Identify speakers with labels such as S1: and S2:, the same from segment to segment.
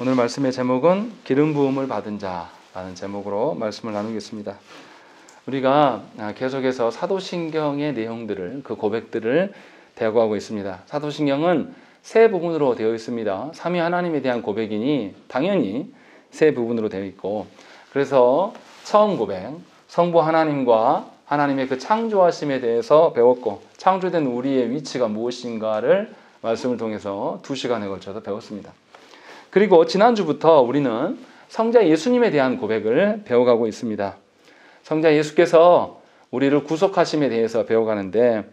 S1: 오늘 말씀의 제목은 기름 부음을 받은 자라는 제목으로 말씀을 나누겠습니다. 우리가 계속해서 사도신경의 내용들을, 그 고백들을 대하고 있습니다. 사도신경은 세 부분으로 되어 있습니다. 삼위 하나님에 대한 고백이니 당연히 세 부분으로 되어 있고, 그래서 처음 고백, 성부 하나님과 하나님의 그 창조하심에 대해서 배웠고, 창조된 우리의 위치가 무엇인가를 말씀을 통해서 2시간에 걸쳐서 배웠습니다. 그리고 지난주부터 우리는 성자 예수님에 대한 고백을 배워가고 있습니다. 성자 예수께서 우리를 구속하심에 대해서 배워가는데,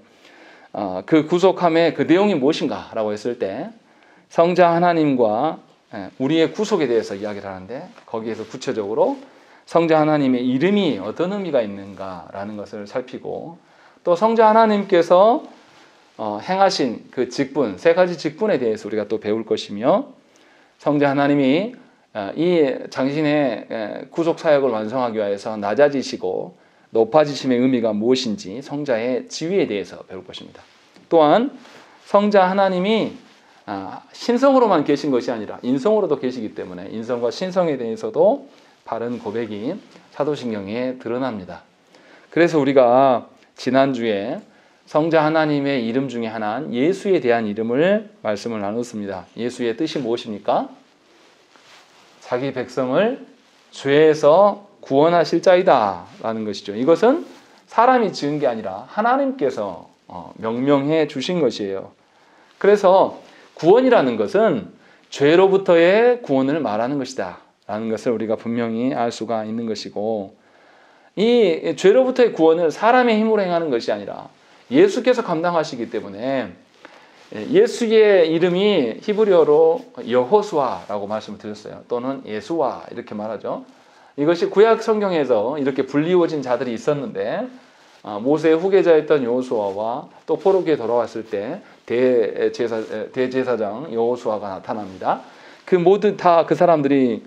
S1: 그 구속함의 그 내용이 무엇인가 라고 했을 때 성자 하나님과 우리의 구속에 대해서 이야기를 하는데, 거기에서 구체적으로 성자 하나님의 이름이 어떤 의미가 있는가라는 것을 살피고, 또 성자 하나님께서 행하신 그 직분, 세 가지 직분에 대해서 우리가 또 배울 것이며, 성자 하나님이 이 당신의 구속 사역을 완성하기 위해서 낮아지시고 높아지심의 의미가 무엇인지 성자의 지위에 대해서 배울 것입니다. 또한 성자 하나님이 신성으로만 계신 것이 아니라 인성으로도 계시기 때문에 인성과 신성에 대해서도 바른 고백이 사도신경에 드러납니다. 그래서 우리가 지난주에 성자 하나님의 이름 중에 하나인 예수에 대한 이름을 말씀을 나눴습니다. 예수의 뜻이 무엇입니까? 자기 백성을 죄에서 구원하실 자이다 라는 것이죠. 이것은 사람이 지은 게 아니라 하나님께서 명명해 주신 것이에요. 그래서 구원이라는 것은 죄로부터의 구원을 말하는 것이다 라는 것을 우리가 분명히 알 수가 있는 것이고, 이 죄로부터의 구원을 사람의 힘으로 행하는 것이 아니라 예수께서 감당하시기 때문에, 예수의 이름이 히브리어로 여호수아라고 말씀을 드렸어요. 또는 예수와 이렇게 말하죠. 이것이 구약 성경에서 이렇게 불리워진 자들이 있었는데, 모세의 후계자였던 여호수아와 또 포로기에 돌아왔을 때 대제사장 여호수아가 나타납니다. 그 모든 다 그 사람들이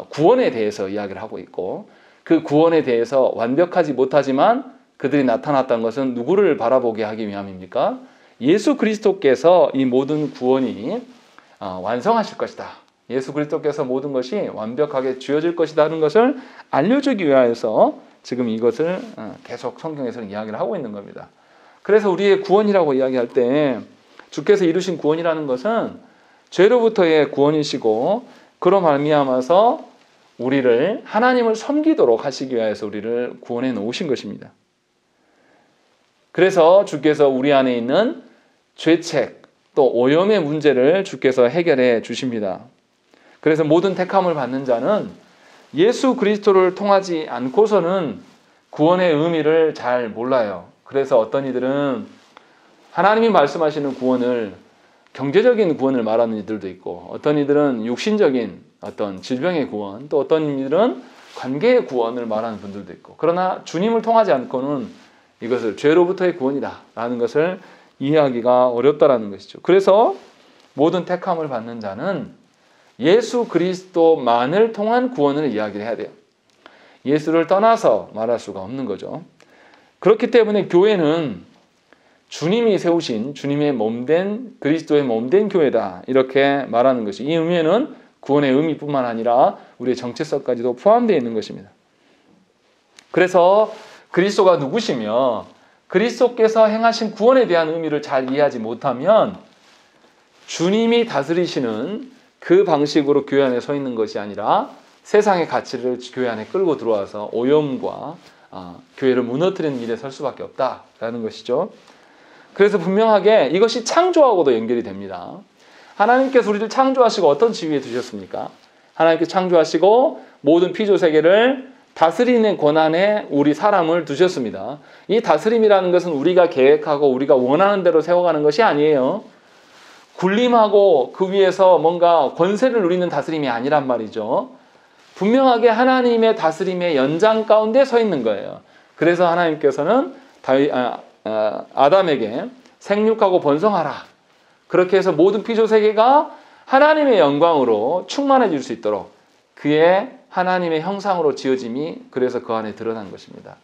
S1: 구원에 대해서 이야기를 하고 있고, 그 구원에 대해서 완벽하지 못하지만 그들이 나타났던 것은 누구를 바라보게 하기 위함입니까? 예수 그리스도께서 이 모든 구원이 완성하실 것이다. 예수 그리스도께서 모든 것이 완벽하게 주어질 것이다 하는 것을 알려주기 위해서 지금 이것을 계속 성경에서는 이야기를 하고 있는 겁니다. 그래서 우리의 구원이라고 이야기할 때 주께서 이루신 구원이라는 것은 죄로부터의 구원이시고, 그로 말미암아서 우리를 하나님을 섬기도록 하시기 위해서 우리를 구원해 놓으신 것입니다. 그래서 주께서 우리 안에 있는 죄책 또 오염의 문제를 주께서 해결해 주십니다. 그래서 모든 택함을 받는 자는 예수 그리스도를 통하지 않고서는 구원의 의미를 잘 몰라요. 그래서 어떤 이들은 하나님이 말씀하시는 구원을 경제적인 구원을 말하는 이들도 있고, 어떤 이들은 육신적인 어떤 질병의 구원, 또 어떤 이들은 관계의 구원을 말하는 분들도 있고, 그러나 주님을 통하지 않고는 이것을 죄로부터의 구원이다 라는 것을 이해하기가 어렵다라는 것이죠. 그래서 모든 택함을 받는 자는 예수 그리스도만을 통한 구원을 이야기를 해야 돼요. 예수를 떠나서 말할 수가 없는 거죠. 그렇기 때문에 교회는 주님이 세우신 주님의 몸된 그리스도의 몸된 교회다 이렇게 말하는 것이, 이 의미에는 구원의 의미뿐만 아니라 우리의 정체성까지도 포함되어 있는 것입니다. 그래서 그리스도가 누구시며 그리스도께서 행하신 구원에 대한 의미를 잘 이해하지 못하면 주님이 다스리시는 그 방식으로 교회 안에 서 있는 것이 아니라 세상의 가치를 교회 안에 끌고 들어와서 오염과 교회를 무너뜨리는 일에 설 수밖에 없다라는 것이죠. 그래서 분명하게 이것이 창조하고도 연결이 됩니다. 하나님께서 우리를 창조하시고 어떤 지위에 두셨습니까? 하나님께서 창조하시고 모든 피조 세계를 다스리는 권한에 우리 사람을 두셨습니다. 이 다스림이라는 것은 우리가 계획하고 우리가 원하는 대로 세워가는 것이 아니에요. 군림하고 그 위에서 뭔가 권세를 누리는 다스림이 아니란 말이죠. 분명하게 하나님의 다스림의 연장 가운데 서 있는 거예요. 그래서 하나님께서는 아담에게 생육하고 번성하라, 그렇게 해서 모든 피조 세계가 하나님의 영광으로 충만해질 수 있도록 그의 하나님의 형상으로 지어짐이 그래서 그 안에 드러난 것입니다.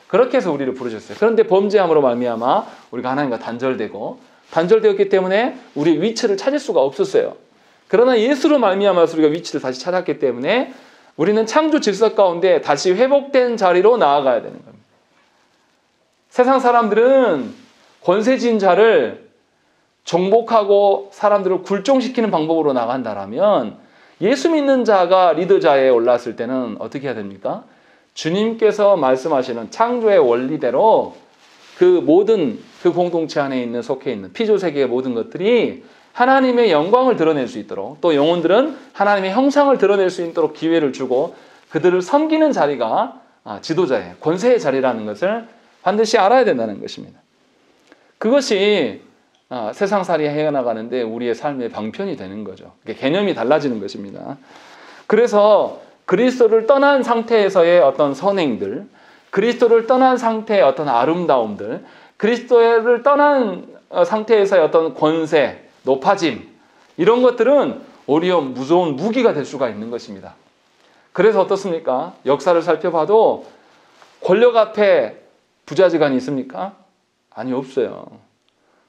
S1: 그렇게 해서 우리를 부르셨어요. 그런데 범죄함으로 말미암아 우리가 하나님과 단절되었기 때문에 우리의 위치를 찾을 수가 없었어요. 그러나 예수로 말미암아서 우리가 위치를 다시 찾았기 때문에 우리는 창조 질서 가운데 다시 회복된 자리로 나아가야 되는 겁니다. 세상 사람들은 권세진 자를 정복하고 사람들을 굴종시키는 방법으로 나간다라면 예수 믿는 자가 리더자에 올랐을 때는 어떻게 해야 됩니까? 주님께서 말씀하시는 창조의 원리대로 그 모든 그 공동체 안에 있는 속해 있는 피조세계의 모든 것들이 하나님의 영광을 드러낼 수 있도록 또 영혼들은 하나님의 형상을 드러낼 수 있도록 기회를 주고 그들을 섬기는 자리가 지도자의 권세의 자리라는 것을 반드시 알아야 된다는 것입니다. 그것이 세상살이 해나가는데 우리의 삶의 방편이 되는 거죠. 개념이 달라지는 것입니다. 그래서 그리스도를 떠난 상태에서의 어떤 선행들, 그리스도를 떠난 상태의 어떤 아름다움들, 그리스도를 떠난 상태에서의 어떤 권세, 높아짐, 이런 것들은 오히려 무서운 무기가 될 수가 있는 것입니다. 그래서 어떻습니까? 역사를 살펴봐도 권력 앞에 부자지간이 있습니까? 아니, 없어요.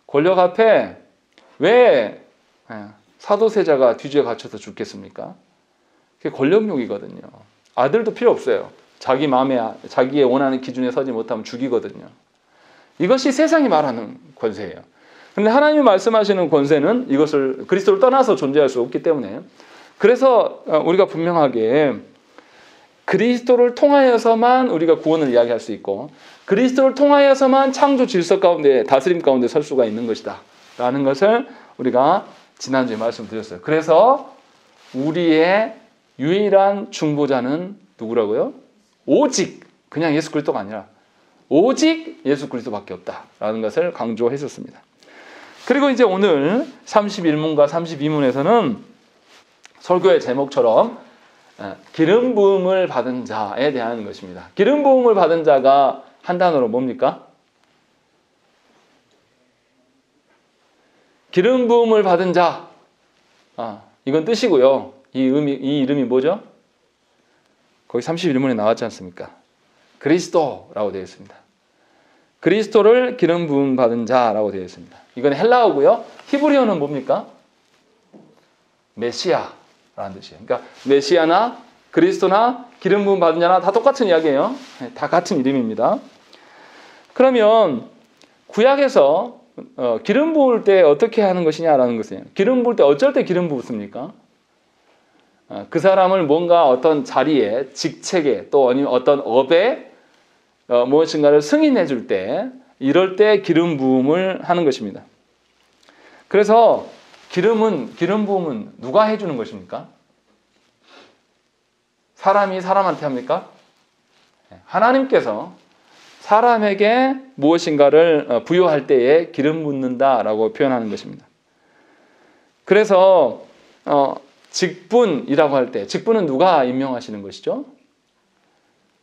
S1: 권력 앞에 왜 사도세자가 뒤지에 갇혀서 죽겠습니까? 그게 권력욕이거든요. 아들도 필요 없어요. 자기 마음에 자기의 원하는 기준에 서지 못하면 죽이거든요. 이것이 세상이 말하는 권세예요. 그런데 하나님이 말씀하시는 권세는 이것을 그리스도를 떠나서 존재할 수 없기 때문에 그래서 우리가 분명하게 그리스도를 통하여서만 우리가 구원을 이야기할 수 있고 그리스도를 통하여서만 창조 질서 가운데 다스림 가운데 설 수가 있는 것이다 라는 것을 우리가 지난주에 말씀드렸어요. 그래서 우리의 유일한 중보자는 누구라고요? 오직 그냥 예수 그리스도가 아니라 오직 예수 그리스도밖에 없다라는 것을 강조했었습니다. 그리고 이제 오늘 31문과 32문에서는 설교의 제목처럼 기름 부음을 받은 자에 대한 것입니다. 기름 부음을 받은 자가 한 단어로 뭡니까? 기름 부음을 받은 자. 이건 뜻이고요. 이 이름이 뭐죠? 거기 31문에 나왔지 않습니까? 그리스도라고 되어 있습니다. 그리스도를 기름 부음 받은 자라고 되어 있습니다. 이건 헬라어고요. 히브리어는 뭡니까? 메시아라는 뜻이에요. 그러니까 메시아나 그리스도나 기름 부음 받은 자나 다 똑같은 이야기예요. 다 같은 이름입니다. 그러면 구약에서 기름 부을 때 어떻게 하는 것이냐라는 것이에요. 기름 부을 때 어쩔 때 기름 부었습니까? 그 사람을 뭔가 어떤 자리에, 직책에 또 아니면 어떤 업에 무엇인가를 승인해 줄 때 이럴 때 기름 부음을 하는 것입니다. 그래서 기름 부음은 누가 해주는 것입니까? 사람이 사람한테 합니까? 하나님께서 사람에게 무엇인가를 부여할 때에 기름 붓는다라고 표현하는 것입니다. 그래서 직분이라고 할 때 직분은 누가 임명하시는 것이죠?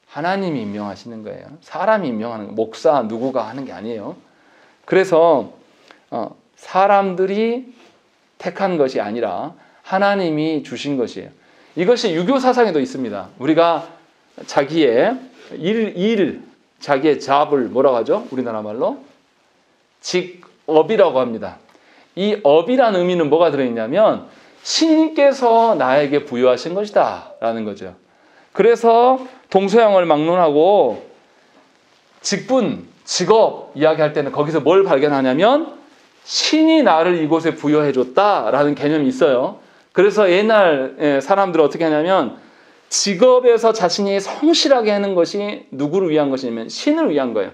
S1: 하나님이 임명하시는 거예요. 사람이 임명하는 거예요. 목사 누구가 하는 게 아니에요. 그래서 사람들이 택한 것이 아니라 하나님이 주신 것이에요. 이것이 유교 사상에도 있습니다. 우리가 자기의 자기의 잡을 뭐라고 하죠? 우리나라 말로 직업이라고 합니다. 이 업이라는 의미는 뭐가 들어있냐면 신께서 나에게 부여하신 것이다 라는 거죠. 그래서 동서양을 막론하고 직분, 직업 이야기할 때는 거기서 뭘 발견하냐면 신이 나를 이곳에 부여해줬다라는 개념이 있어요. 그래서 옛날 사람들은 어떻게 하냐면 직업에서 자신이 성실하게 하는 것이 누구를 위한 것이냐면 신을 위한 거예요.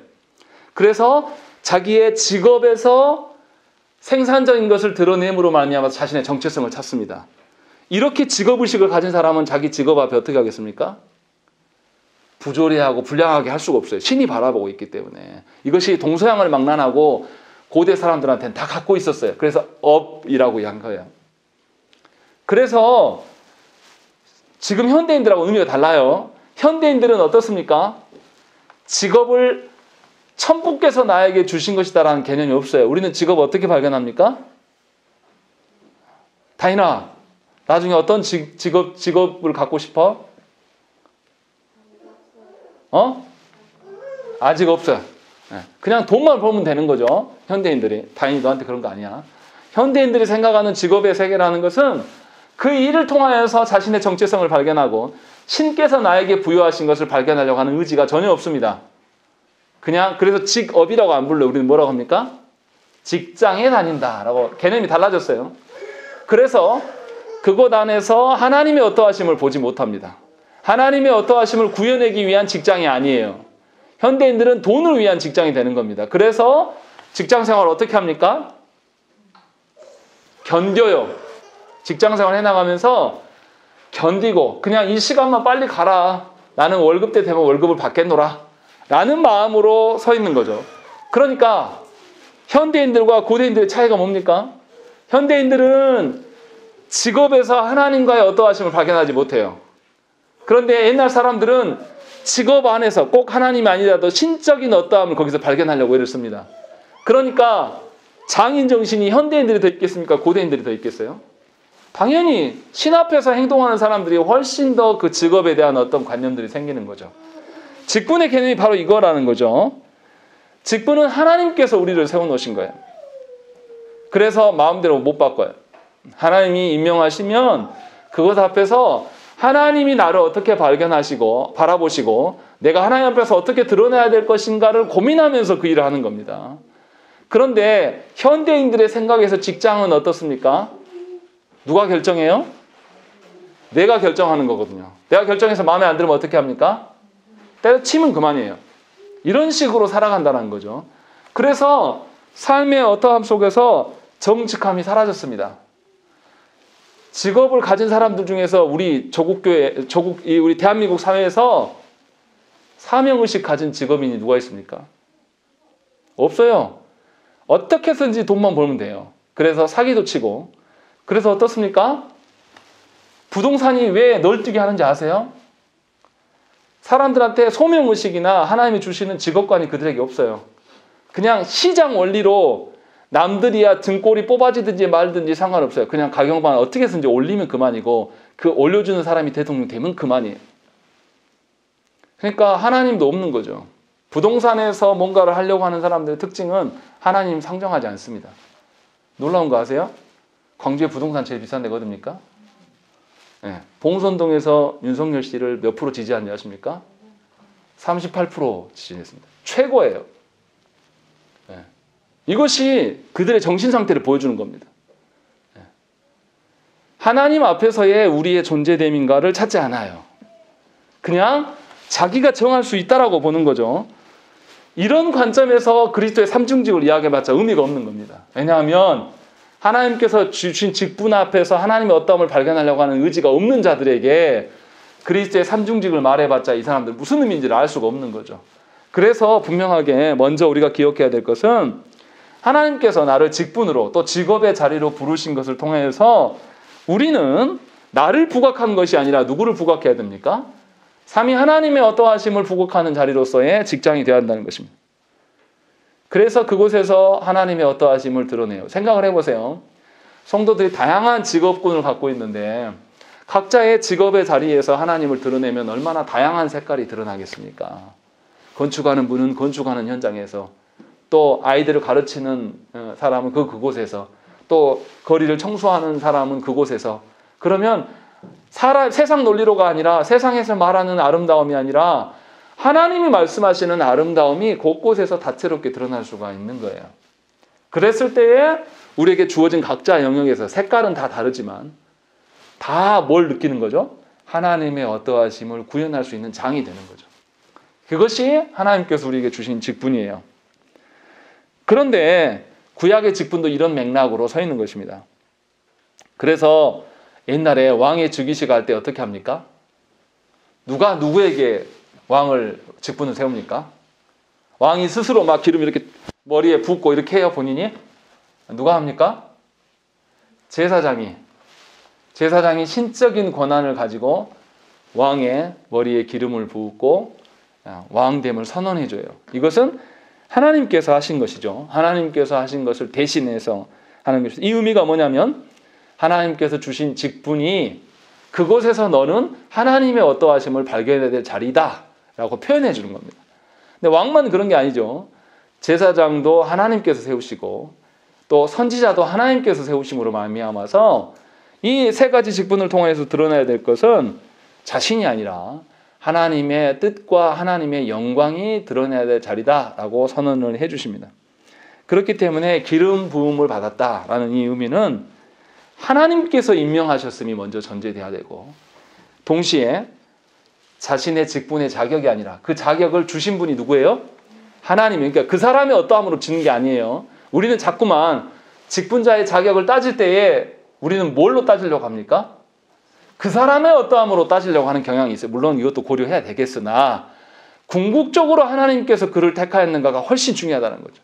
S1: 그래서 자기의 직업에서 생산적인 것을 드러냄으로 말미암아서 자신의 정체성을 찾습니다. 이렇게 직업의식을 가진 사람은 자기 직업 앞에 어떻게 하겠습니까? 부조리하고 불량하게 할 수가 없어요. 신이 바라보고 있기 때문에. 이것이 동서양을 망라하고 고대 사람들한테는 다 갖고 있었어요. 그래서 업이라고 한 거예요. 그래서 지금 현대인들하고 의미가 달라요. 현대인들은 어떻습니까? 직업을 천부께서 나에게 주신 것이다라는 개념이 없어요. 우리는 직업 어떻게 발견합니까? 다인아, 나중에 어떤 직업을 갖고 싶어? 아직 없어요. 그냥 돈만 벌면 되는 거죠. 현대인들이. 다인이 너한테 그런 거 아니야. 현대인들이 생각하는 직업의 세계라는 것은 그 일을 통하여서 자신의 정체성을 발견하고 신께서 나에게 부여하신 것을 발견하려고 하는 의지가 전혀 없습니다. 그냥 그래서 직업이라고 안 불러요. 우리는 뭐라고 합니까? 직장에 다닌다라고 개념이 달라졌어요. 그래서 그곳 안에서 하나님의 어떠하심을 보지 못합니다. 하나님의 어떠하심을 구해내기 위한 직장이 아니에요. 현대인들은 돈을 위한 직장이 되는 겁니다. 그래서 직장생활을 어떻게 합니까? 견뎌요. 직장생활 해나가면서 견디고 그냥 이 시간만 빨리 가라. 나는 월급 때 되면 월급을 받겠노라. 라는 마음으로 서 있는 거죠. 그러니까 현대인들과 고대인들의 차이가 뭡니까? 현대인들은 직업에서 하나님과의 어떠하심을 발견하지 못해요. 그런데 옛날 사람들은 직업 안에서 꼭 하나님이 아니라도 신적인 어떠함을 거기서 발견하려고 애를 씁니다. 그러니까 장인 정신이 현대인들이 더 있겠습니까? 고대인들이 더 있겠어요? 당연히 신 앞에서 행동하는 사람들이 훨씬 더 그 직업에 대한 어떤 관념들이 생기는 거죠. 직분의 개념이 바로 이거라는 거죠. 직분은 하나님께서 우리를 세워놓으신 거예요. 그래서 마음대로 못 바꿔요. 하나님이 임명하시면 그것 앞에서 하나님이 나를 어떻게 발견하시고 바라보시고 내가 하나님 앞에서 어떻게 드러내야 될 것인가를 고민하면서 그 일을 하는 겁니다. 그런데 현대인들의 생각에서 직장은 어떻습니까? 누가 결정해요? 내가 결정하는 거거든요. 내가 결정해서 마음에 안 들으면 어떻게 합니까? 때려치면 그만이에요. 이런 식으로 살아간다는 거죠. 그래서 삶의 어떠함 속에서 정직함이 사라졌습니다. 직업을 가진 사람들 중에서 우리 우리 대한민국 사회에서 사명의식 가진 직업인이 누가 있습니까? 없어요. 어떻게 해서든지 돈만 벌면 돼요. 그래서 사기도 치고. 그래서 어떻습니까? 부동산이 왜 널뛰게 하는지 아세요? 사람들한테 소명의식이나 하나님이 주시는 직업관이 그들에게 없어요. 그냥 시장 원리로 남들이야 등골이 뽑아지든지 말든지 상관없어요. 그냥 가격만 어떻게 해서든지 올리면 그만이고 그 올려주는 사람이 대통령 되면 그만이에요. 그러니까 하나님도 없는 거죠. 부동산에서 뭔가를 하려고 하는 사람들의 특징은 하나님 상정하지 않습니다. 놀라운 거 아세요? 광주의 부동산 제일 비싼 데가 어딥니까? 네. 봉선동에서 윤석열 씨를 몇 프로 지지하는지 아십니까? 38% 지지했습니다. 최고예요. 네. 이것이 그들의 정신 상태를 보여주는 겁니다. 네. 하나님 앞에서의 우리의 존재됨인가를 찾지 않아요. 그냥 자기가 정할 수 있다라고 보는 거죠. 이런 관점에서 그리스도의 삼중직을 이야기해봤자 의미가 없는 겁니다. 왜냐하면 하나님께서 주신 직분 앞에서 하나님의 어떠함을 발견하려고 하는 의지가 없는 자들에게 그리스도의 삼중직을 말해봤자 이 사람들 무슨 의미인지를 알 수가 없는 거죠. 그래서 분명하게 먼저 우리가 기억해야 될 것은 하나님께서 나를 직분으로 또 직업의 자리로 부르신 것을 통해서 우리는 나를 부각한 것이 아니라 누구를 부각해야 됩니까? 삼위 하나님의 어떠하심을 부각하는 자리로서의 직장이 되어야 한다는 것입니다. 그래서 그곳에서 하나님의 어떠하심을 드러내요. 생각을 해보세요. 성도들이 다양한 직업군을 갖고 있는데 각자의 직업의 자리에서 하나님을 드러내면 얼마나 다양한 색깔이 드러나겠습니까? 건축하는 분은 건축하는 현장에서, 또 아이들을 가르치는 사람은 그곳에서, 또 거리를 청소하는 사람은 그곳에서. 그러면 세상 논리로가 아니라 세상에서 말하는 아름다움이 아니라 하나님이 말씀하시는 아름다움이 곳곳에서 다채롭게 드러날 수가 있는 거예요. 그랬을 때에 우리에게 주어진 각자 영역에서 색깔은 다 다르지만 다 뭘 느끼는 거죠? 하나님의 어떠하심을 구현할 수 있는 장이 되는 거죠. 그것이 하나님께서 우리에게 주신 직분이에요. 그런데 구약의 직분도 이런 맥락으로 서 있는 것입니다. 그래서 옛날에 왕의 즉위식 할 때 어떻게 합니까? 누가 누구에게 왕을 직분을 세웁니까? 왕이 스스로 막 기름 이렇게 머리에 붓고 이렇게 해요, 본인이? 누가 합니까? 제사장이 신적인 권한을 가지고 왕의 머리에 기름을 붓고 왕됨을 선언해줘요. 이것은 하나님께서 하신 것이죠. 하나님께서 하신 것을 대신해서 하는 것이죠. 이 의미가 뭐냐면 하나님께서 주신 직분이 그곳에서 너는 하나님의 어떠하심을 발견해야 될 자리다 라고 표현해 주는 겁니다. 근데 왕만 그런 게 아니죠. 제사장도 하나님께서 세우시고 또 선지자도 하나님께서 세우심으로 말미암아서 이 세 가지 직분을 통해서 드러나야 될 것은 자신이 아니라 하나님의 뜻과 하나님의 영광이 드러나야 될 자리다라고 선언을 해주십니다. 그렇기 때문에 기름 부음을 받았다라는 이 의미는 하나님께서 임명하셨음이 먼저 전제돼야 되고, 동시에 자신의 직분의 자격이 아니라 그 자격을 주신 분이 누구예요? 하나님이. 그러니까 그 사람의 어떠함으로 주는 게 아니에요. 우리는 자꾸만 직분자의 자격을 따질 때에 우리는 뭘로 따지려고 합니까? 그 사람의 어떠함으로 따지려고 하는 경향이 있어요. 물론 이것도 고려해야 되겠으나 궁극적으로 하나님께서 그를 택하였는가가 훨씬 중요하다는 거죠.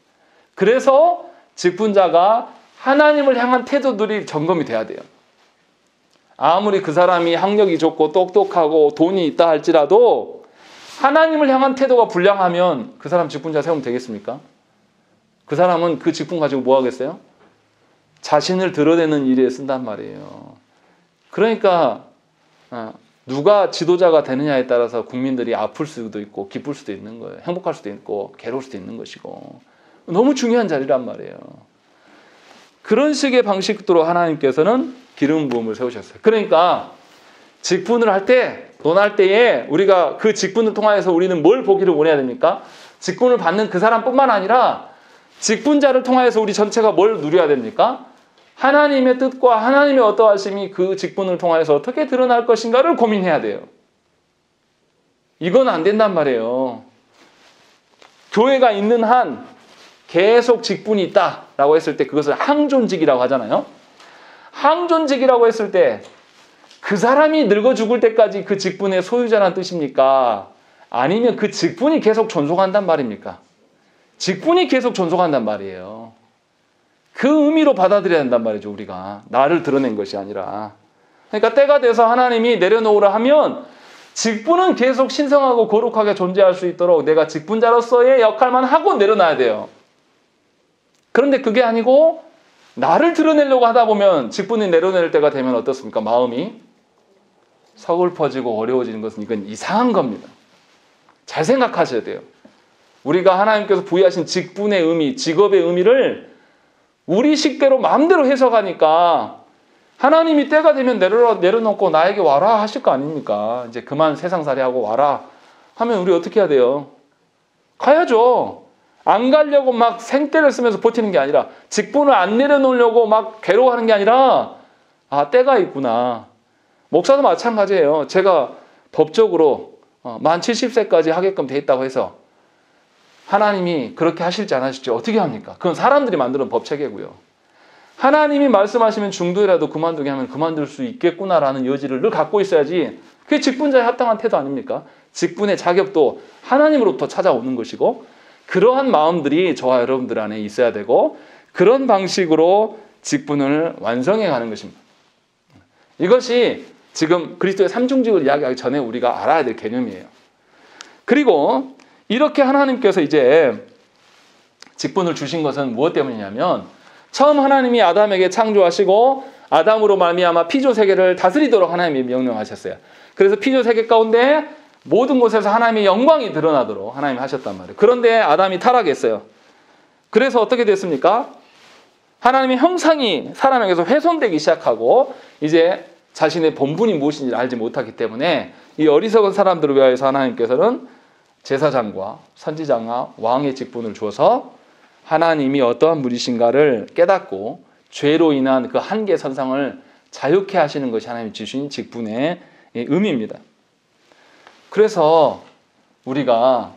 S1: 그래서 직분자가 하나님을 향한 태도들이 점검이 돼야 돼요. 아무리 그 사람이 학력이 좋고 똑똑하고 돈이 있다 할지라도 하나님을 향한 태도가 불량하면 그 사람 직분자 세우면 되겠습니까? 그 사람은 그 직분 가지고 뭐 하겠어요? 자신을 드러내는 일에 쓴단 말이에요. 그러니까 누가 지도자가 되느냐에 따라서 국민들이 아플 수도 있고 기쁠 수도 있는 거예요. 행복할 수도 있고 괴로울 수도 있는 것이고 너무 중요한 자리란 말이에요. 그런 식의 방식으로 하나님께서는 기름 부음을 세우셨어요. 그러니까 직분을 할 때, 논할 때에 우리가 그 직분을 통하여서 우리는 뭘 보기를 원해야 됩니까? 직분을 받는 그 사람뿐만 아니라 직분자를 통하여서 우리 전체가 뭘 누려야 됩니까? 하나님의 뜻과 하나님의 어떠하심이 그 직분을 통하여서 어떻게 드러날 것인가를 고민해야 돼요. 이건 안 된단 말이에요. 교회가 있는 한 계속 직분이 있다라고 했을 때 그것을 항존직이라고 하잖아요. 항존직이라고 했을 때 그 사람이 늙어 죽을 때까지 그 직분의 소유자라는 뜻입니까? 아니면 그 직분이 계속 존속한단 말입니까? 직분이 계속 존속한단 말이에요. 그 의미로 받아들여야 한단 말이죠. 우리가 나를 드러낸 것이 아니라. 그러니까 때가 돼서 하나님이 내려놓으라 하면 직분은 계속 신성하고 거룩하게 존재할 수 있도록 내가 직분자로서의 역할만 하고 내려놔야 돼요. 그런데 그게 아니고 나를 드러내려고 하다 보면 직분이 내려낼 때가 되면 어떻습니까? 마음이 서글퍼지고 어려워지는 것은 이건 이상한 겁니다. 잘 생각하셔야 돼요. 우리가 하나님께서 부여하신 직분의 의미, 직업의 의미를 우리 식대로 마음대로 해석하니까 하나님이 때가 되면 내려놓고 나에게 와라 하실 거 아닙니까? 이제 그만 세상살이 하고 와라 하면 우리 어떻게 해야 돼요? 가야죠. 안 가려고 막 생떼를 쓰면서 버티는 게 아니라 직분을 안 내려놓으려고 막 괴로워하는 게 아니라 때가 있구나. 목사도 마찬가지예요. 제가 법적으로 만 70세까지 하게끔 돼 있다고 해서 하나님이 그렇게 하실지 안 하실지 어떻게 합니까? 그건 사람들이 만드는 법체계고요. 하나님이 말씀하시면 중도라도 그만두게 하면 그만둘 수 있겠구나라는 여지를 늘 갖고 있어야지. 그게 직분자의 합당한 태도 아닙니까? 직분의 자격도 하나님으로부터 찾아오는 것이고 그러한 마음들이 저와 여러분들 안에 있어야 되고 그런 방식으로 직분을 완성해 가는 것입니다. 이것이 지금 그리스도의 삼중직을 이야기하기 전에 우리가 알아야 될 개념이에요. 그리고 이렇게 하나님께서 이제 직분을 주신 것은 무엇 때문이냐면 처음 하나님이 아담에게 창조하시고 아담으로 말미암아 피조 세계를 다스리도록 하나님이 명령하셨어요. 그래서 피조 세계 가운데 모든 곳에서 하나님의 영광이 드러나도록 하나님이 하셨단 말이에요. 그런데 아담이 타락했어요. 그래서 어떻게 됐습니까? 하나님의 형상이 사람에게서 훼손되기 시작하고 이제 자신의 본분이 무엇인지 알지 못하기 때문에 이 어리석은 사람들을 위하여서 하나님께서는 제사장과 선지자와 왕의 직분을 주어서 하나님이 어떠한 분이신가를 깨닫고 죄로 인한 그 한계선상을 자유케 하시는 것이 하나님이 주신 직분의 의미입니다. 그래서 우리가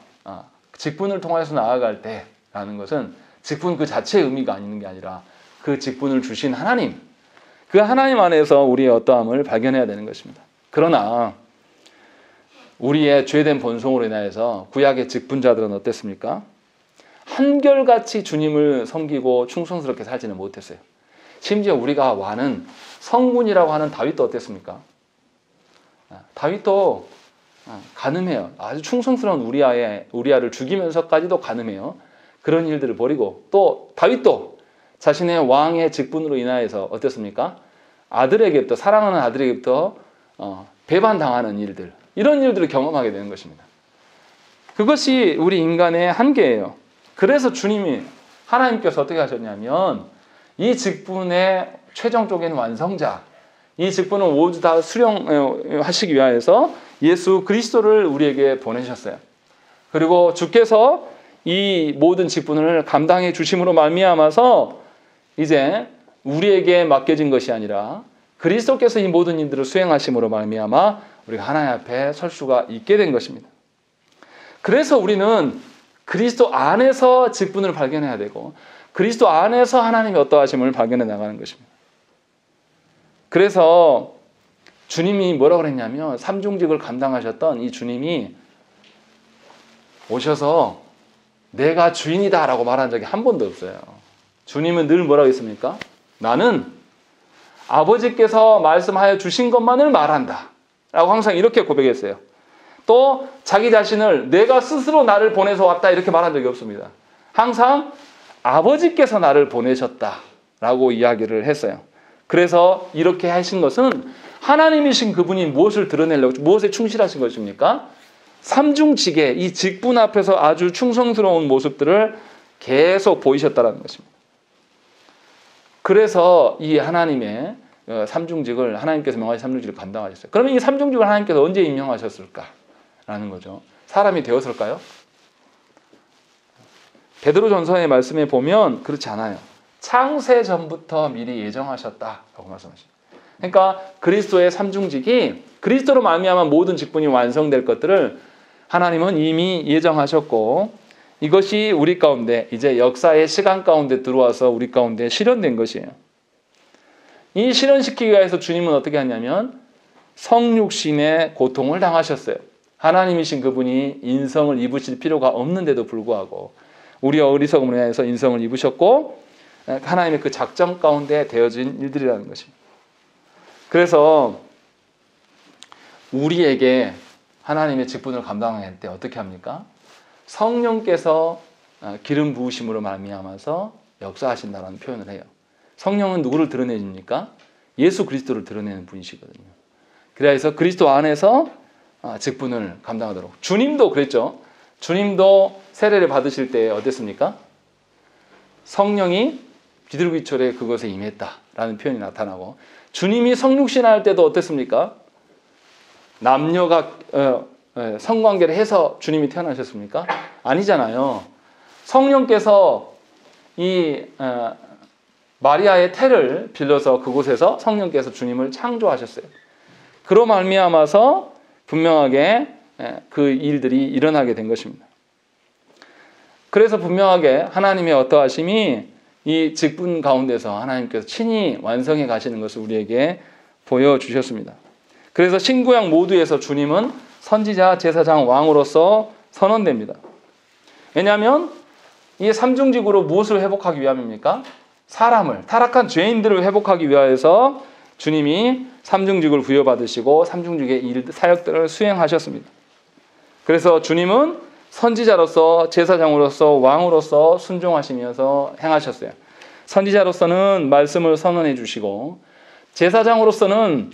S1: 직분을 통해서 나아갈 때라는 것은 직분 그 자체의 의미가 있는 게 아니라 그 직분을 주신 하나님, 그 하나님 안에서 우리의 어떠함을 발견해야 되는 것입니다. 그러나 우리의 죄된 본성으로 인하여서 구약의 직분자들은 어땠습니까? 한결같이 주님을 섬기고 충성스럽게 살지는 못했어요. 심지어 우리가 아는 성군이라고 하는 다윗도 어땠습니까? 다윗도 간음해요. 아주 충성스러운 우리아를 죽이면서까지도 간음해요. 그런 일들을 벌이고 또 다윗도 자신의 왕의 직분으로 인하여서 어땠습니까? 아들에게부터 사랑하는 아들에게부터 배반당하는 일들, 이런 일들을 경험하게 되는 것입니다. 그것이 우리 인간의 한계예요. 그래서 주님이 하나님께서 어떻게 하셨냐면 이 직분의 최종적인 완성자, 이 직분을 모두 다 수령하시기 위하여서 예수 그리스도를 우리에게 보내셨어요. 그리고 주께서 이 모든 직분을 감당해 주심으로 말미암아서 이제 우리에게 맡겨진 것이 아니라 그리스도께서 이 모든 일들을 수행하심으로 말미암아 우리가 하나님 앞에 설 수가 있게 된 것입니다. 그래서 우리는 그리스도 안에서 직분을 발견해야 되고 그리스도 안에서 하나님의 어떠하심을 발견해 나가는 것입니다. 그래서 주님이 뭐라고 그랬냐면 삼중직을 감당하셨던 이 주님이 오셔서 내가 주인이다 라고 말한 적이 한 번도 없어요. 주님은 늘 뭐라고 했습니까? 나는 아버지께서 말씀하여 주신 것만을 말한다 라고 항상 이렇게 고백했어요. 또 자기 자신을 내가 스스로 나를 보내서 왔다 이렇게 말한 적이 없습니다. 항상 아버지께서 나를 보내셨다 라고 이야기를 했어요. 그래서 이렇게 하신 것은 하나님이신 그분이 무엇을 드러내려고, 무엇에 충실하신 것입니까? 삼중직의 이 직분 앞에서 아주 충성스러운 모습들을 계속 보이셨다는 것입니다. 그래서 이 하나님의 삼중직을, 하나님께서 명하신 삼중직을 감당하셨어요. 그러면 이 삼중직을 하나님께서 언제 임명하셨을까라는 거죠. 사람이 되었을까요? 베드로전서의 말씀에 보면 그렇지 않아요. 창세 전부터 미리 예정하셨다라고 말씀하십니다. 그러니까 그리스도의 삼중직이 그리스도로 말미암아 모든 직분이 완성될 것들을 하나님은 이미 예정하셨고 이것이 우리 가운데 이제 역사의 시간 가운데 들어와서 우리 가운데 실현된 것이에요. 이 실현시키기 위해서 주님은 어떻게 하냐면 성육신의 고통을 당하셨어요. 하나님이신 그분이 인성을 입으실 필요가 없는데도 불구하고 우리의 어리석음을 인해서 인성을 입으셨고 하나님의 그 작정 가운데 되어진 일들이라는 것입니다. 그래서 우리에게 하나님의 직분을 감당할 때 어떻게 합니까? 성령께서 기름 부으심으로 말미암아서 역사하신다는 표현을 해요. 성령은 누구를 드러내십니까? 예수 그리스도를 드러내는 분이시거든요. 그래서 그리스도 안에서 직분을 감당하도록. 주님도 그랬죠. 주님도 세례를 받으실 때 어땠습니까? 성령이 비둘기철에 그것에 임했다라는 표현이 나타나고 주님이 성육신할 때도 어땠습니까? 남녀가 성관계를 해서 주님이 태어나셨습니까? 아니잖아요. 성령께서 이 마리아의 태를 빌려서 그곳에서 성령께서 주님을 창조하셨어요. 그로 말미암아서 분명하게 그 일들이 일어나게 된 것입니다. 그래서 분명하게 하나님의 어떠하심이 이 직분 가운데서 하나님께서 친히 완성해 가시는 것을 우리에게 보여주셨습니다. 그래서 신구약 모두에서 주님은 선지자, 제사장, 왕으로서 선언됩니다. 왜냐하면 이 삼중직으로 무엇을 회복하기 위함입니까? 사람을, 타락한 죄인들을 회복하기 위하여서 주님이 삼중직을 부여받으시고 삼중직의 사역들을 수행하셨습니다. 그래서 주님은 선지자로서, 제사장으로서, 왕으로서 순종하시면서 행하셨어요. 선지자로서는 말씀을 선언해 주시고 제사장으로서는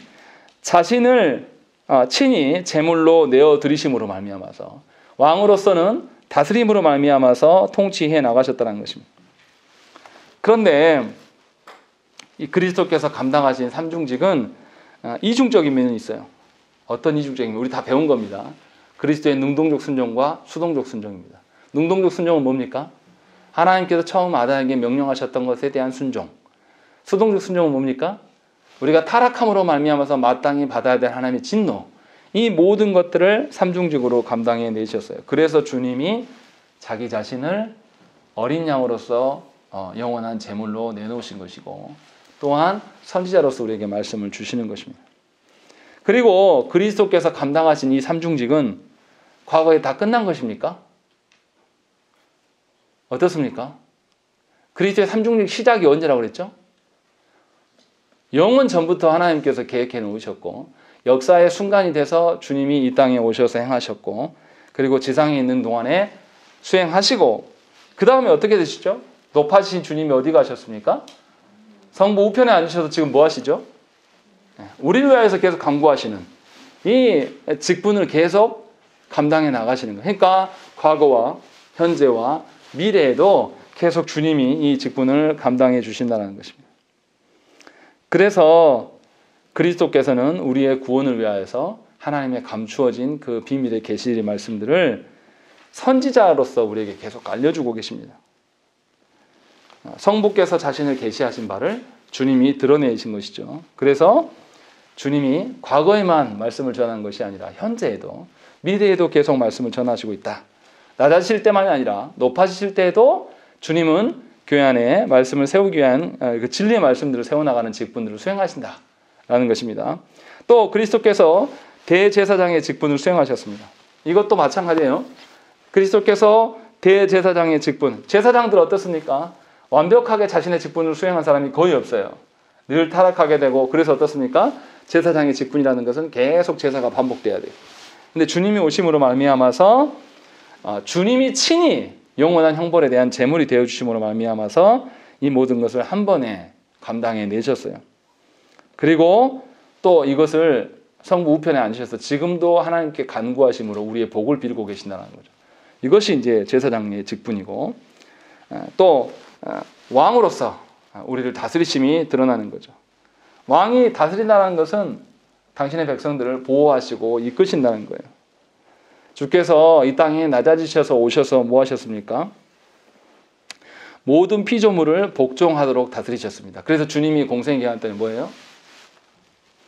S1: 자신을 친히 제물로 내어드리심으로 말미암아서 왕으로서는 다스림으로 말미암아서 통치해 나가셨다는 것입니다. 그런데 이 그리스도께서 감당하신 삼중직은 이중적인 면이 있어요. 어떤 이중적인 면? 우리 다 배운 겁니다. 그리스도의 능동적 순종과 수동적 순종입니다. 능동적 순종은 뭡니까? 하나님께서 처음 아담에게 명령하셨던 것에 대한 순종. 수동적 순종은 뭡니까? 우리가 타락함으로 말미암아서 마땅히 받아야 될 하나님의 진노. 이 모든 것들을 삼중직으로 감당해 내셨어요. 그래서 주님이 자기 자신을 어린 양으로서 영원한 제물로 내놓으신 것이고 또한 선지자로서 우리에게 말씀을 주시는 것입니다. 그리고 그리스도께서 감당하신 이 삼중직은 과거에 다 끝난 것입니까? 어떻습니까? 그리스도의 삼중직 시작이 언제라고 그랬죠? 영원 전부터 하나님께서 계획해 놓으셨고 역사의 순간이 돼서 주님이 이 땅에 오셔서 행하셨고 그리고 지상에 있는 동안에 수행하시고 그 다음에 어떻게 되시죠? 높아지신 주님이 어디 가셨습니까? 성부 우편에 앉으셔서 지금 뭐 하시죠? 우리를 위하여서 계속 간구하시는 이 직분을 계속 감당해 나가시는 거예요. 그러니까 과거와 현재와 미래에도 계속 주님이 이 직분을 감당해 주신다는 것입니다. 그래서 그리스도께서는 우리의 구원을 위하여서 하나님의 감추어진 그 비밀의 계시의 말씀들을 선지자로서 우리에게 계속 알려주고 계십니다. 성부께서 자신을 계시하신 바를 주님이 드러내신 것이죠. 그래서 주님이 과거에만 말씀을 전한 것이 아니라 현재에도 미래에도 계속 말씀을 전하시고 있다. 낮아지실 때만이 아니라 높아지실 때에도 주님은 교회 안에 말씀을 세우기 위한 그 진리의 말씀들을 세워나가는 직분들을 수행하신다라는 것입니다. 또 그리스도께서 대제사장의 직분을 수행하셨습니다. 이것도 마찬가지예요. 그리스도께서 대제사장의 직분, 제사장들 어떻습니까? 완벽하게 자신의 직분을 수행한 사람이 거의 없어요. 늘 타락하게 되고, 그래서 어떻습니까? 제사장의 직분이라는 것은 계속 제사가 반복돼야 돼요. 근데 주님이 오심으로 말미암아서 주님이 친히 영원한 형벌에 대한 제물이 되어주심으로 말미암아서 이 모든 것을 한 번에 감당해 내셨어요. 그리고 또 이것을 성부 우편에 앉으셔서 지금도 하나님께 간구하심으로 우리의 복을 빌고 계신다는 거죠. 이것이 이제 제사장의 직분이고, 또 왕으로서 우리를 다스리심이 드러나는 거죠. 왕이 다스린다는 것은 당신의 백성들을 보호하시고 이끄신다는 거예요. 주께서 이 땅에 낮아지셔서 오셔서 뭐 하셨습니까? 모든 피조물을 복종하도록 다스리셨습니다. 그래서 주님이 공생기한 때는 뭐예요?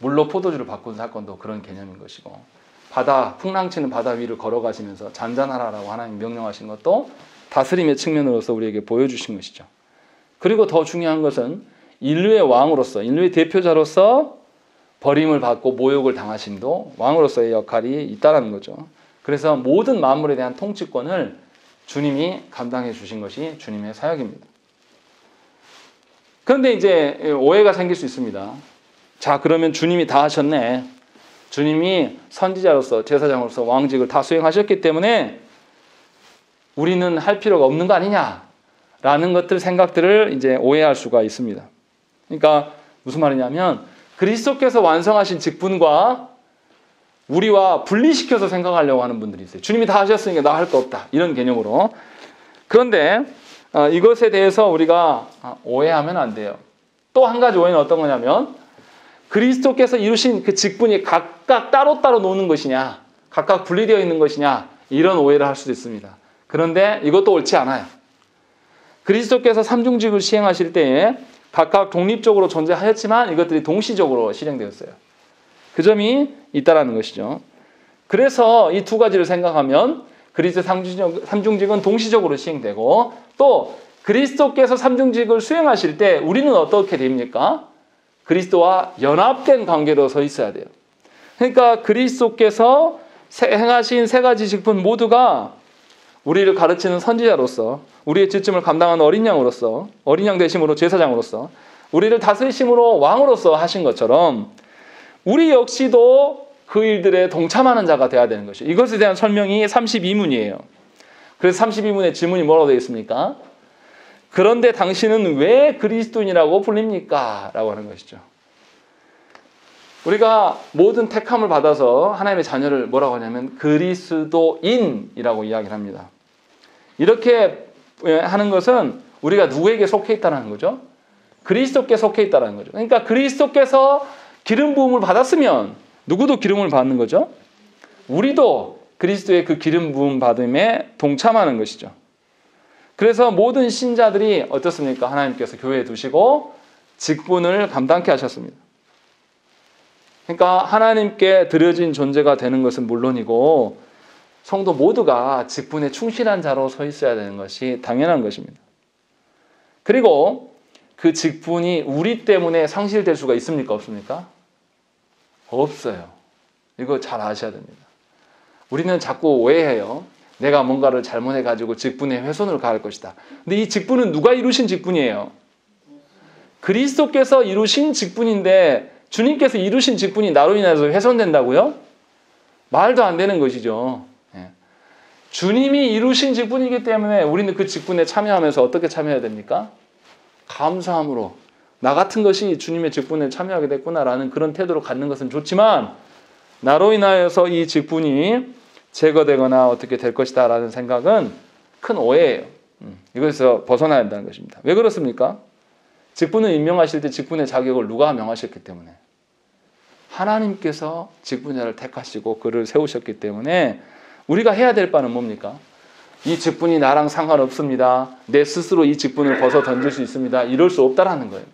S1: 물로 포도주를 바꾼 사건도 그런 개념인 것이고, 풍랑치는 바다 위를 걸어가시면서 잔잔하라라고 하나님 명령하신 것도 다스림의 측면으로서 우리에게 보여주신 것이죠. 그리고 더 중요한 것은 인류의 왕으로서, 인류의 대표자로서 버림을 받고 모욕을 당하심도 왕으로서의 역할이 있다는 거죠. 그래서 모든 만물에 대한 통치권을 주님이 감당해 주신 것이 주님의 사역입니다. 그런데 이제 오해가 생길 수 있습니다. 자, 그러면 주님이 다 하셨네. 주님이 선지자로서, 제사장으로서 왕직을 다 수행하셨기 때문에 우리는 할 필요가 없는 거 아니냐라는 생각들을 이제 오해할 수가 있습니다. 그러니까 무슨 말이냐면, 그리스도께서 완성하신 직분과 우리와 분리시켜서 생각하려고 하는 분들이 있어요. 주님이 다 하셨으니까 나 할 거 없다, 이런 개념으로. 그런데 이것에 대해서 우리가 오해하면 안 돼요. 또 한 가지 오해는 어떤 거냐면, 그리스도께서 이루신 그 직분이 각각 따로따로 노는 것이냐, 각각 분리되어 있는 것이냐, 이런 오해를 할 수도 있습니다. 그런데 이것도 옳지 않아요. 그리스도께서 삼중직을 시행하실 때에 각각 독립적으로 존재하였지만 이것들이 동시적으로 실행되었어요. 그 점이 있다라는 것이죠. 그래서 이 두 가지를 생각하면 그리스도 삼중직은 동시적으로 시행되고, 또 그리스도께서 삼중직을 수행하실 때 우리는 어떻게 됩니까? 그리스도와 연합된 관계로 서 있어야 돼요. 그러니까 그리스도께서 행하신 세 가지 직분 모두가 우리를 가르치는 선지자로서, 우리의 지침을 감당하는 어린 양으로서, 어린 양 되심으로 제사장으로서, 우리를 다스리심으로 왕으로서 하신 것처럼 우리 역시도 그 일들에 동참하는 자가 되어야 되는 것이죠. 이것에 대한 설명이 32문이에요. 그래서 32문의 질문이 뭐라고 되어 있습니까? 그런데 당신은 왜 그리스도인이라고 불립니까? 라고 하는 것이죠. 우리가 모든 택함을 받아서 하나님의 자녀를 뭐라고 하냐면 그리스도인이라고 이야기를 합니다. 이렇게 하는 것은 우리가 누구에게 속해 있다는 거죠? 그리스도께 속해 있다는 거죠. 그러니까 그리스도께서 기름 부음을 받았으면 누구도 기름을 받는 거죠? 우리도 그리스도의 그 기름 부음 받음에 동참하는 것이죠. 그래서 모든 신자들이 어떻습니까? 하나님께서 교회에 두시고 직분을 감당케 하셨습니다. 그러니까 하나님께 드려진 존재가 되는 것은 물론이고, 성도 모두가 직분에 충실한 자로 서 있어야 되는 것이 당연한 것입니다. 그리고 그 직분이 우리 때문에 상실될 수가 있습니까? 없습니까? 없어요. 이거 잘 아셔야 됩니다. 우리는 자꾸 오해해요. 내가 뭔가를 잘못해가지고 직분에 훼손을 가할 것이다. 근데 이 직분은 누가 이루신 직분이에요? 그리스도께서 이루신 직분인데 주님께서 이루신 직분이 나로 인해서 훼손된다고요? 말도 안 되는 것이죠. 주님이 이루신 직분이기 때문에 우리는 그 직분에 참여하면서 어떻게 참여해야 됩니까? 감사함으로, 나 같은 것이 주님의 직분에 참여하게 됐구나라는 그런 태도로 갖는 것은 좋지만, 나로 인하여서 이 직분이 제거되거나 어떻게 될 것이다 라는 생각은 큰 오해예요. 이것에서 벗어나야 한다는 것입니다. 왜 그렇습니까? 직분을 임명하실 때 직분의 자격을 누가 명하셨기 때문에. 하나님께서 직분자를 택하시고 그를 세우셨기 때문에 우리가 해야 될 바는 뭡니까? 이 직분이 나랑 상관없습니다. 내 스스로 이 직분을 벗어 던질 수 있습니다. 이럴 수 없다라는 거예요.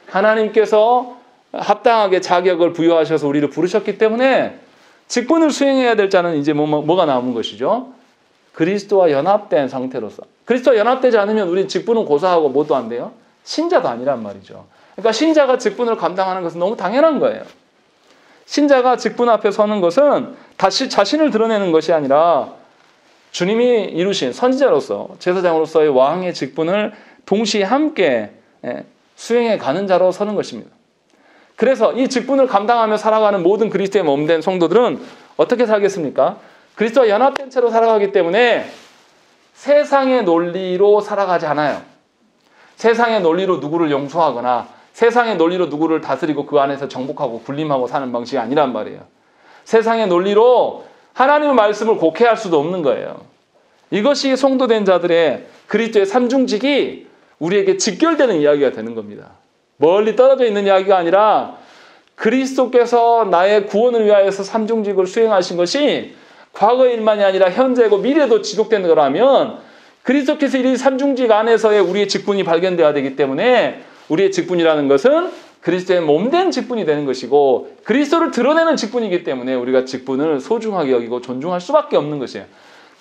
S1: 하나님께서 합당하게 자격을 부여하셔서 우리를 부르셨기 때문에 직분을 수행해야 될 자는 이제 뭐가 남은 것이죠? 그리스도와 연합된 상태로서. 그리스도와 연합되지 않으면 우리 직분은 고사하고 뭐도 안 돼요? 신자도 아니란 말이죠. 그러니까 신자가 직분을 감당하는 것은 너무 당연한 거예요. 신자가 직분 앞에 서는 것은 다시 자신을 드러내는 것이 아니라 주님이 이루신 선지자로서 제사장으로서의 왕의 직분을 동시에 함께 수행해 가는 자로 서는 것입니다. 그래서 이 직분을 감당하며 살아가는 모든 그리스도의 몸된 성도들은 어떻게 살겠습니까? 그리스도와 연합된 채로 살아가기 때문에 세상의 논리로 살아가지 않아요. 세상의 논리로 누구를 용서하거나 세상의 논리로 누구를 다스리고 그 안에서 정복하고 군림하고 사는 방식이 아니란 말이에요. 세상의 논리로 하나님의 말씀을 곡해할 수도 없는 거예요. 이것이 성도된 자들의 그리스도의 삼중직이 우리에게 직결되는 이야기가 되는 겁니다. 멀리 떨어져 있는 이야기가 아니라 그리스도께서 나의 구원을 위하여서 삼중직을 수행하신 것이 과거의 일만이 아니라 현재고 미래도 지속되는 거라면 그리스도께서 이 삼중직 안에서의 우리의 직분이 발견되어야 되기 때문에 우리의 직분이라는 것은 그리스도의 몸된 직분이 되는 것이고 그리스도를 드러내는 직분이기 때문에 우리가 직분을 소중하게 여기고 존중할 수밖에 없는 것이에요.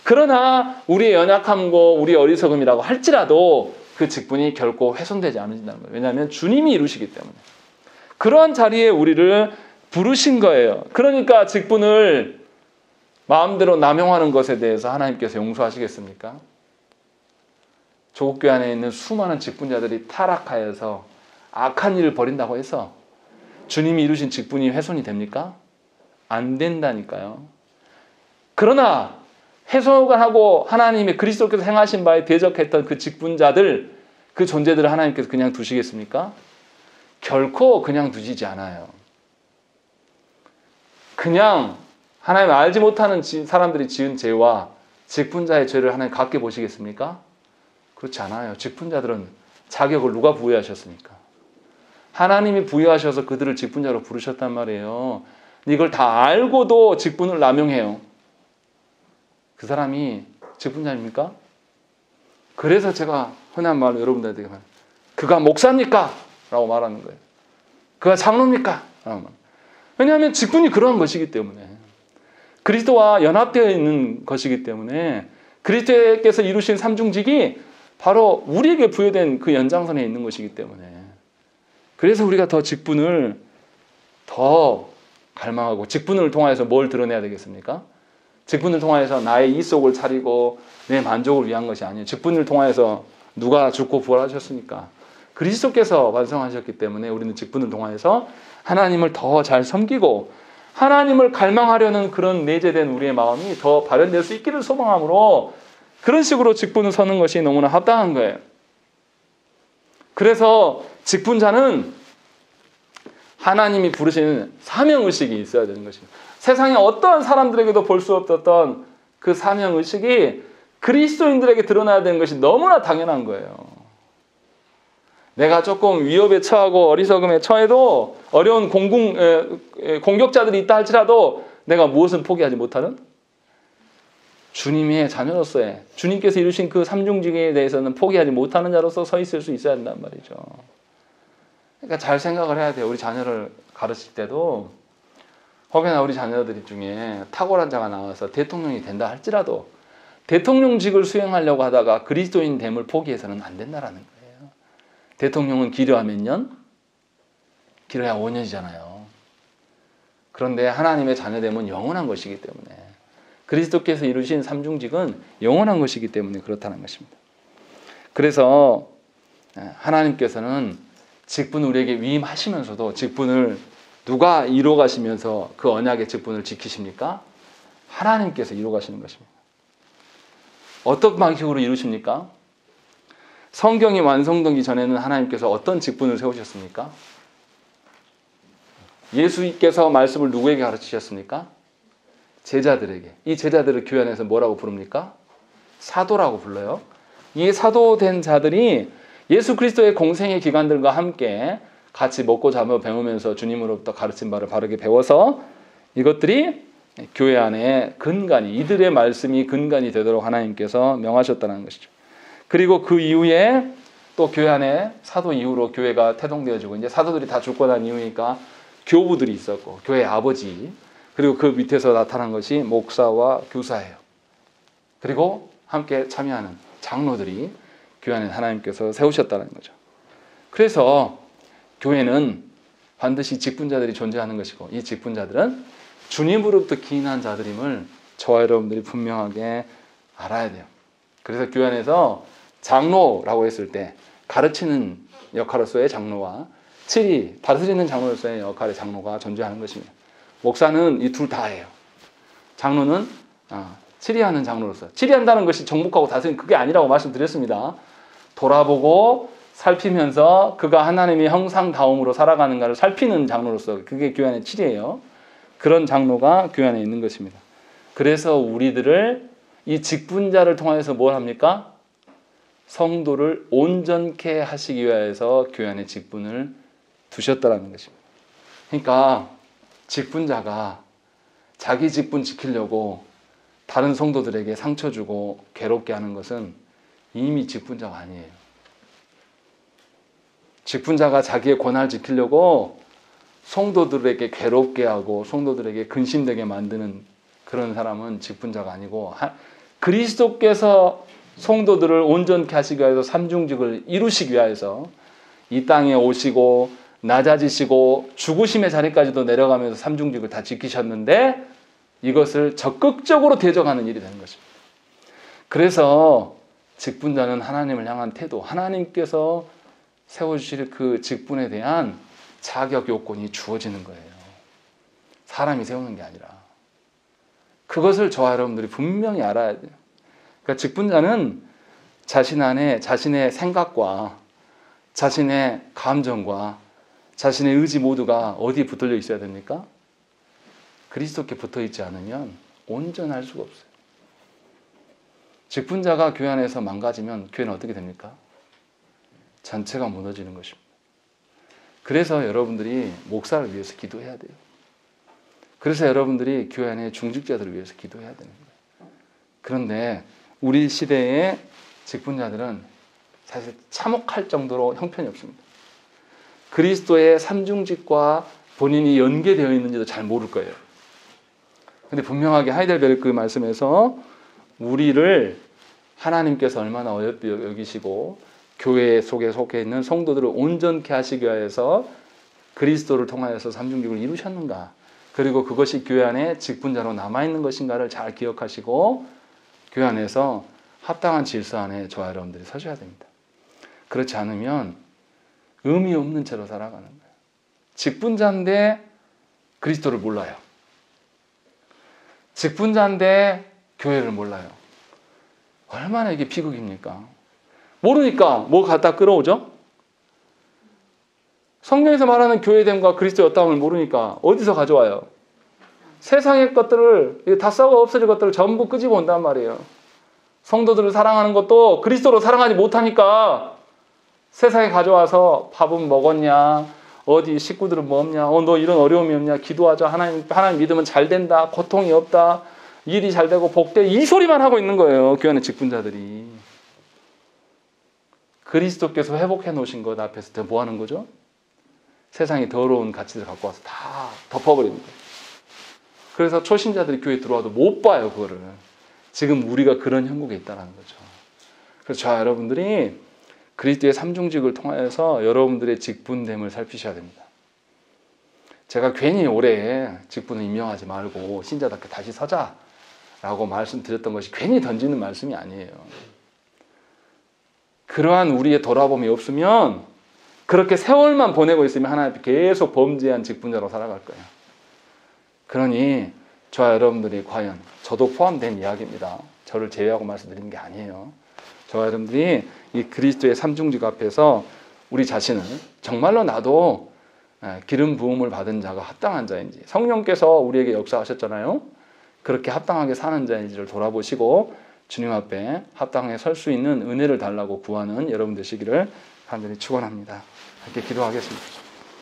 S1: 그러나 우리의 연약함과 우리의 어리석음이라고 할지라도 그 직분이 결코 훼손되지 않는다는 거예요. 왜냐하면 주님이 이루시기 때문에. 그러한 자리에 우리를 부르신 거예요. 그러니까 직분을 마음대로 남용하는 것에 대해서 하나님께서 용서하시겠습니까? 조국교회 안에 있는 수많은 직분자들이 타락하여서 악한 일을 벌인다고 해서 주님이 이루신 직분이 훼손이 됩니까? 안 된다니까요. 그러나 훼손하고 하나님의 그리스도께서 행하신 바에 대적했던 그 직분자들, 그 존재들을 하나님께서 그냥 두시겠습니까? 결코 그냥 두시지 않아요. 그냥 하나님 알지 못하는 사람들이 지은 죄와 직분자의 죄를 하나님 같게 보시겠습니까? 그렇지 않아요. 직분자들은 자격을 누가 부여하셨습니까? 하나님이 부여하셔서 그들을 직분자로 부르셨단 말이에요. 이걸 다 알고도 직분을 남용해요. 그 사람이 직분자입니까? 그래서 제가 흔한 말로 여러분들에게 말해요. 그가 목사입니까? 라고 말하는 거예요. 그가 장로입니까? 라고 말해요. 왜냐하면 직분이 그러한 것이기 때문에. 그리스도와 연합되어 있는 것이기 때문에 그리스도께서 이루신 삼중직이 바로 우리에게 부여된 그 연장선에 있는 것이기 때문에 그래서 우리가 더 직분을 더 갈망하고 직분을 통해서 뭘 드러내야 되겠습니까? 직분을 통해서 나의 이속을 차리고 내 만족을 위한 것이 아니에요. 직분을 통해서 누가 죽고 부활하셨습니까? 그리스도께서 완성하셨기 때문에 우리는 직분을 통해서 하나님을 더 잘 섬기고 하나님을 갈망하려는 그런 내재된 우리의 마음이 더 발현될 수 있기를 소망함으로 그런 식으로 직분을 서는 것이 너무나 합당한 거예요. 그래서 직분자는 하나님이 부르시는 사명의식이 있어야 되는 것입니다. 세상에 어떠한 사람들에게도 볼 수 없었던 그 사명의식이 그리스도인들에게 드러나야 되는 것이 너무나 당연한 거예요. 내가 조금 위협에 처하고 어리석음에 처해도 어려운 공격자들이 있다 할지라도 내가 무엇은 포기하지 못하는? 주님의 자녀로서의 주님께서 이루신 그 삼중직에 대해서는 포기하지 못하는 자로서 서 있을 수 있어야 한단 말이죠. 그러니까 잘 생각을 해야 돼요. 우리 자녀를 가르칠 때도 혹여나 우리 자녀들 중에 탁월한 자가 나와서 대통령이 된다 할지라도 대통령직을 수행하려고 하다가 그리스도인 됨을 포기해서는 안 된다라는 거예요. 대통령은 길어야 몇 년? 길어야 5년이잖아요. 그런데 하나님의 자녀됨은 영원한 것이기 때문에 그리스도께서 이루신 삼중직은 영원한 것이기 때문에 그렇다는 것입니다. 그래서 하나님께서는 직분을 우리에게 위임하시면서도 직분을 누가 이루어 가시면서 그 언약의 직분을 지키십니까? 하나님께서 이루어 가시는 것입니다. 어떤 방식으로 이루십니까? 성경이 완성되기 전에는 하나님께서 어떤 직분을 세우셨습니까? 예수께서 말씀을 누구에게 가르치셨습니까? 제자들에게. 이 제자들을 교회 안에서 뭐라고 부릅니까? 사도라고 불러요. 이 사도된 자들이 예수 그리스도의 공생의 기관들과 함께 같이 먹고 자며 배우면서 주님으로부터 가르친 바를 바르게 배워서 이것들이 교회 안에 근간이, 이들의 말씀이 근간이 되도록 하나님께서 명하셨다는 것이죠. 그리고 그 이후에 또 교회 안에 사도 이후로 교회가 태동되어지고, 이제 사도들이 다 죽고 난 이후니까 교부들이 있었고, 교회 아버지, 그리고 그 밑에서 나타난 것이 목사와 교사예요. 그리고 함께 참여하는 장로들이 교회 안에 하나님께서 세우셨다는 거죠. 그래서 교회는 반드시 직분자들이 존재하는 것이고, 이 직분자들은 주님으로부터 기인한 자들임을 저와 여러분들이 분명하게 알아야 돼요. 그래서 교회 안에서 장로라고 했을 때 가르치는 역할로서의 장로와 치리, 다스리는 장로로서의 역할의 장로가 존재하는 것입니다. 목사는 이 둘 다예요. 장로는 치리하는 장로로서, 치리한다는 것이 정복하고 다스리는 그게 아니라고 말씀드렸습니다. 돌아보고 살피면서 그가 하나님의 형상다움으로 살아가는가를 살피는 장로로서, 그게 교회 안의 치리예요. 그런 장로가 교회 안에 있는 것입니다. 그래서 우리들을 이 직분자를 통해서 뭘 합니까? 성도를 온전케 하시기 위해서 교회 안에 직분을 두셨다는 것입니다. 그러니까 직분자가 자기 직분 지키려고 다른 성도들에게 상처 주고 괴롭게 하는 것은 이미 직분자가 아니에요. 직분자가 자기의 권한을 지키려고 성도들에게 괴롭게 하고 성도들에게 근심되게 만드는 그런 사람은 직분자가 아니고, 그리스도께서 성도들을 온전케 하시기 위해서 삼중직을 이루시기 위해서 이 땅에 오시고 낮아지시고 죽으심의 자리까지도 내려가면서 삼중직을 다 지키셨는데, 이것을 적극적으로 대적하는 일이 되는 것입니다. 그래서 직분자는 하나님을 향한 태도, 하나님께서 세워주실 그 직분에 대한 자격 요건이 주어지는 거예요. 사람이 세우는 게 아니라. 그것을 저와 여러분들이 분명히 알아야 돼요. 그러니까 직분자는 자신 안에 자신의 생각과 자신의 감정과 자신의 의지 모두가 어디에 붙들려 있어야 됩니까? 그리스도께 붙어 있지 않으면 온전할 수가 없어요. 직분자가 교회 안에서 망가지면 교회는 어떻게 됩니까? 전체가 무너지는 것입니다. 그래서 여러분들이 목사를 위해서 기도해야 돼요. 그래서 여러분들이 교회 안에 중직자들을 위해서 기도해야 되는 거예요. 그런데 우리 시대의 직분자들은 사실 참혹할 정도로 형편이 없습니다. 그리스도의 삼중직과 본인이 연계되어 있는지도 잘 모를 거예요. 근데 분명하게 하이델베르크 말씀에서 우리를 하나님께서 얼마나 어여삐 여기시고 교회 속에 속해 있는 성도들을 온전케 하시기 위해서 그리스도를 통하여서 삼중직을 이루셨는가, 그리고 그것이 교회 안에 직분자로 남아있는 것인가를 잘 기억하시고 교회 안에서 합당한 질서 안에 저와 여러분들이 서셔야 됩니다. 그렇지 않으면 의미 없는 채로 살아가는 거예요. 직분자인데 그리스도를 몰라요. 직분자인데 교회를 몰라요. 얼마나 이게 비극입니까? 모르니까 뭐 갖다 끌어오죠? 성경에서 말하는 교회됨과 그리스도의 어떠함을 모르니까 어디서 가져와요? 세상의 것들을, 다 썩어 없어질 것들을 전부 끄집어 온단 말이에요. 성도들을 사랑하는 것도 그리스도로 사랑하지 못하니까 세상에 가져와서 밥은 먹었냐, 어디 식구들은 뭐 없냐, 너 이런 어려움이 없냐, 기도하자, 하나님 믿으면 잘 된다, 고통이 없다, 일이 잘 되고 복돼, 이 소리만 하고 있는 거예요. 교회 안의 직분자들이. 그리스도께서 회복해 놓으신 것 앞에서 뭐 하는 거죠? 세상이 더러운 가치들 갖고 와서 다 덮어버립니다. 그래서 초신자들이 교회에 들어와도 못 봐요, 그거를. 지금 우리가 그런 형국에 있다는 거죠. 그래서 저와 여러분들이 그리스도의 삼중직을 통하여서 여러분들의 직분됨을 살피셔야 됩니다. 제가 괜히 올해 직분을 임명하지 말고 신자답게 다시 서자라고 말씀드렸던 것이 괜히 던지는 말씀이 아니에요. 그러한 우리의 돌아봄이 없으면, 그렇게 세월만 보내고 있으면 하나님 계속 범죄한 직분자로 살아갈 거예요. 그러니 저와 여러분들이 과연, 저도 포함된 이야기입니다. 저를 제외하고 말씀드리는 게 아니에요. 저와 여러분들이 이 그리스도의 삼중직 앞에서 우리 자신을 정말로 나도 기름 부음을 받은 자가 합당한 자인지, 성령께서 우리에게 역사하셨잖아요. 그렇게 합당하게 사는 자인지를 돌아보시고 주님 앞에 합당하게 설 수 있는 은혜를 달라고 구하는 여러분 되시기를 간절히 축원합니다. 함께 기도하겠습니다.